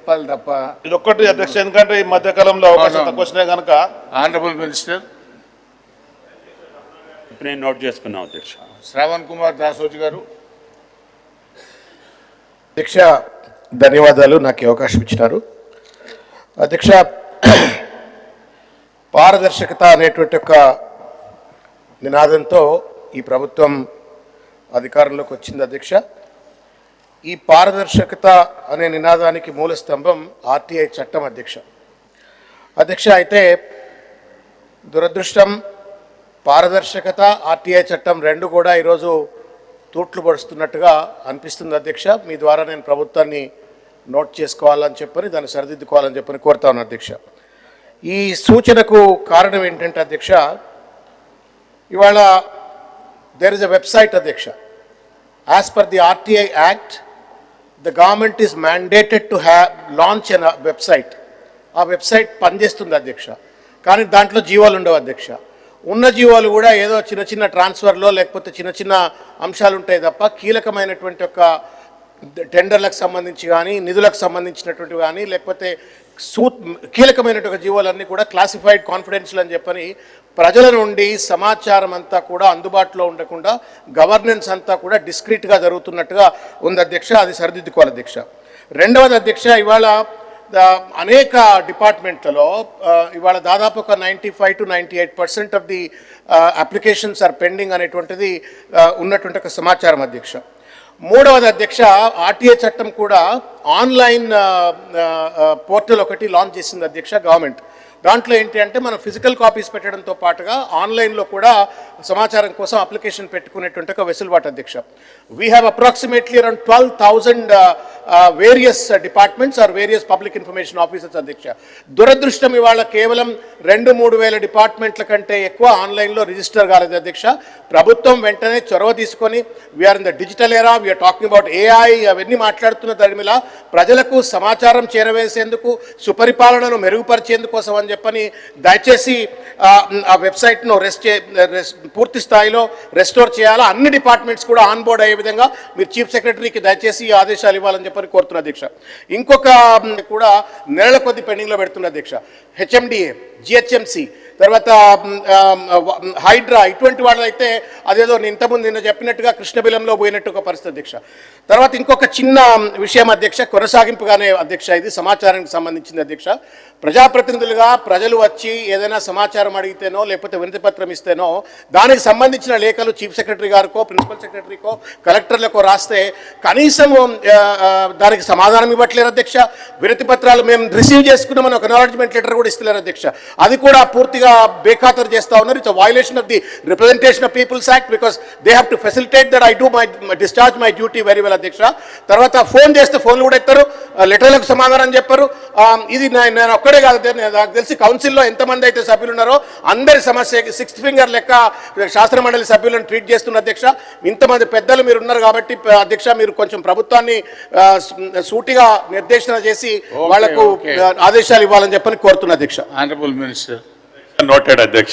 చెప్పాలి తప్ప. ఇది ఒక్కటి అధ్యక్ష, ఎందుకంటే ఈ మధ్య కాలంలో అవకాశం తక్కువ వచ్చినాయి కనుక. ఆనరబుల్ మినిస్టర్ నేను నోట్ చేసుకున్నాను అధ్యక్ష. శ్రావణ్ కుమార్ దాసోజు గారు. అధ్యక్ష ధన్యవాదాలు, నాకు ఈ అవకాశం ఇచ్చినారు. అధ్యక్ష, పారదర్శకత అనేటువంటి ఒక నినాదంతో ఈ ప్రభుత్వం అధికారంలోకి వచ్చింది. అధ్యక్ష, ఈ పారదర్శకత అనే నినాదానికి మూల స్తంభం ఆర్టీఐ చట్టం. అధ్యక్ష అయితే దురదృష్టం, పారదర్శకత ఆర్టీఐ చట్టం రెండు కూడా ఈరోజు తూట్లు పడుస్తున్నట్టుగా అనిపిస్తుంది. అధ్యక్ష, మీ ద్వారా నేను ప్రభుత్వాన్ని నోట్ చేసుకోవాలని చెప్పని, దాన్ని సరిదిద్దుకోవాలని చెప్పని కోరుతా ఉన్నాను. అధ్యక్ష, ఈ సూచనకు కారణం ఏంటంటే అధ్యక్ష, ఇవాళ దేర్ ఇస్ ఎ వెబ్సైట్. అధ్యక్ష, as per the RTI act the government is mandated to have launch a website. ఆ వెబ్సైట్ పనిచేస్తుంది అధ్యక్ష, కానీ దాంట్లో జీవాలు ఉండవు అధ్యక్ష. ఉన్న జీవాలు కూడా ఏదో చిన్న చిన్న ట్రాన్స్ఫర్లో లేకపోతే చిన్న చిన్న అంశాలు ఉంటాయి తప్ప కీలకమైనటువంటి ఒక టెండర్లకు సంబంధించి కానీ నిధులకు సంబంధించినటువంటివి కానీ లేకపోతే కీలకమైనటువంటి జీవాలన్నీ కూడా క్లాసిఫైడ్ కాన్ఫిడెన్షియల్ అని చెప్పని ప్రజల నుండి సమాచారం అంతా కూడా అందుబాటులో ఉండకుండా గవర్నెన్స్ అంతా కూడా డిస్క్రీట్గా జరుగుతున్నట్టుగా ఉంది అధ్యక్ష. అది సరిదిద్దుకోవాలి అధ్యక్ష. రెండవది అధ్యక్ష, ఇవాళ అనేక డిపార్ట్మెంట్లలో ఇవాళ దాదాపు ఒక 95 to 98% of the applications are pending అనేటువంటిది ఉన్నటువంటి ఒక సమాచారం అధ్యక్ష. మూడవది అధ్యక్ష, ఆర్టీఐ చట్టం కూడా ఆన్లైన్ పోర్టల్ ఒకటి లాంచ్ చేసింది అధ్యక్ష గవర్నమెంట్. దాంట్లో ఏంటి అంటే మనం ఫిజికల్ కాపీస్ పెట్టడంతో పాటుగా ఆన్లైన్లో కూడా సమాచారం కోసం అప్లికేషన్ పెట్టుకునేటువంటి ఒక వెసులుబాటు అధ్యక్ష. We have approximately around 12,000 various departments or various public information officers అధ్యక్ష. దురదృష్టం ఇవాళ కేవలం 2-3 వేల డిపార్ట్మెంట్ల కంటే ఎక్కువ ఆన్లైన్లో రిజిస్టర్ కాలేదు అధ్యక్ష. ప్రభుత్వం వెంటనే చొరవ తీసుకొని we are in the digital era, we are talking about AI అవన్నీ మాట్లాడుతున్న దరిమిలా ప్రజలకు సమాచారం చేరవేసేందుకు, సుపరిపాలనను మెరుగుపరిచేందుకోసం అని చెప్పని దయచేసి ఆ వెబ్సైట్ను పూర్తి స్థాయిలో రెస్టోర్ చేయాలా. అన్ని డిపార్ట్మెంట్స్ కూడా ఆన్ బోర్డ్ అయ్యే విధంగా మీరు చీఫ్ సెక్రటరీకి దయచేసి ఆదేశాలు ఇవ్వాలని చెప్పని కోరుతున్న అధ్యక్ష. ఇంకొక కూడా నెలల కొద్ది పెండింగ్లో పెడుతున్న అధ్యక్ష. హెచ్ఎండిఏ, జిహెచ్ఎంసి, తర్వాత హైడ్రా, ఇటువంటి వాళ్ళైతే అదేదో ఇంతకుముందు నిన్న చెప్పినట్టుగా కృష్ణబిలంలో పోయినట్టు ఒక పరిస్థితి అధ్యక్ష. తర్వాత ఇంకొక చిన్న విషయం అధ్యక్ష, కొనసాగింపుగానే అధ్యక్ష, ఇది సమాచారానికి సంబంధించింది అధ్యక్ష. ప్రజాప్రతినిధులుగా ప్రజలు వచ్చి ఏదైనా సమాచారం అడిగితేనో లేకపోతే వినతి పత్రం ఇస్తేనో దానికి సంబంధించిన లేఖలు చీఫ్ సెక్రటరీ గారికో ప్రిన్సిపల్ సెక్రటరీకో కలెక్టర్లకో రాస్తే కనీసం దానికి సమాధానం ఇవ్వట్లేరు అధ్యక్ష. వినతి పత్రాలు మేము రిసీవ్ చేసుకున్నామని ఒక అక్నాలెడ్జ్మెంట్ లెటర్ కూడా ఇస్తలేరు అధ్యక్ష. అది కూడా పూర్తిగా బేఖాతరు చేస్తా ఉన్నారు. It's violation of the representation of peoples act because they have to facilitate that I do my discharge my duty very well అధ్యక్ష. తర్వాత ఫోన్ చేస్తే ఫోన్లు కూడా ఎత్తారు, లెటర్లకు సమాధానం చెప్పారు. ఇది నేను ఒక్కడే కాదు, నాకు తెలిసి కౌన్సిల్లో ఎంతమంది అయితే సభ్యులు ఉన్నారో అందరి సమస్య 6th ఫింగర్ లెక్క శాస్త్ర మండలి సభ్యులను ట్రీట్ చేస్తున్న అధ్యక్ష. ఇంతమంది పెద్దలు మీరు ఉన్నారు కాబట్టి అధ్యక్ష, మీరు కొంచెం ప్రభుత్వాన్ని సూటిగా నిర్దేశన చేసి వాళ్లకు ఆదేశాలు ఇవ్వాలని చెప్పని కోరుతున్న అధ్యక్ష. ఆనరబుల్ మినిస్టర్ నోటెడ్ అధ్యక్ష.